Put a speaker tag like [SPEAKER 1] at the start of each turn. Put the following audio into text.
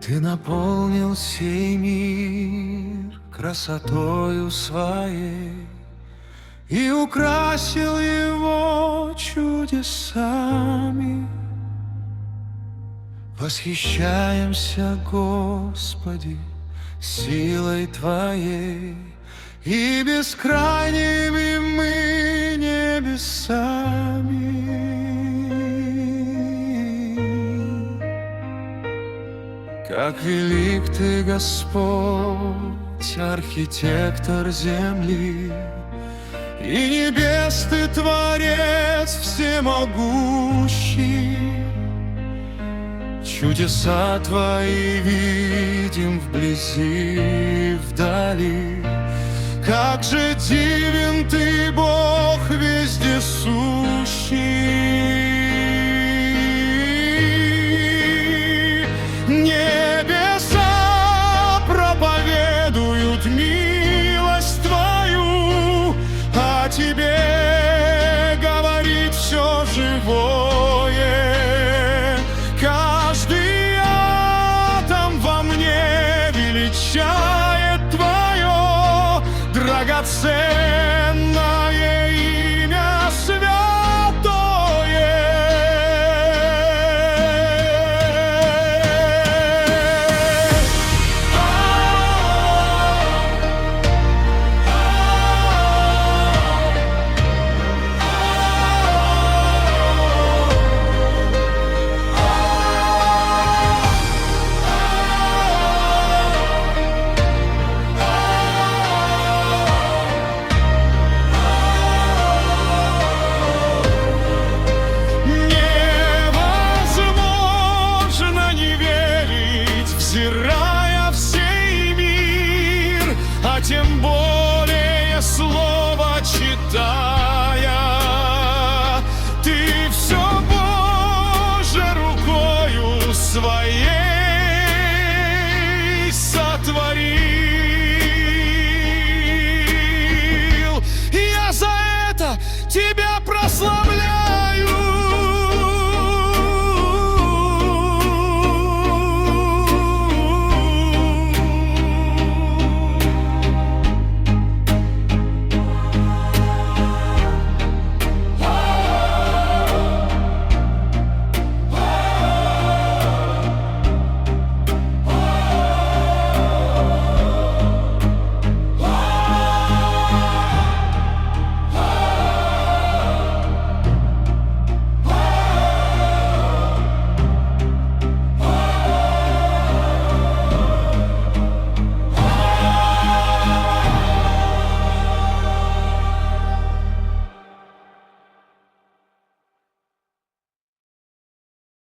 [SPEAKER 1] Ты наполнил сей мир красотою своей и украсил его чудесами. Восхищаемся, Господи, силой Твоей и бескрайними мы небесами. Как велик Ты, Господь, архитектор земли, и небес Ты Творец всемогущий. Чудеса Твои видим вблизи и вдали. Как же дивен Ты, Бог вездесущий! Небеса проповедуют милость Твою, о Тебе говорит все живое. Каждый атом во мне величает Твое драгоценное имя святое. Взирая в сей мир, а тем более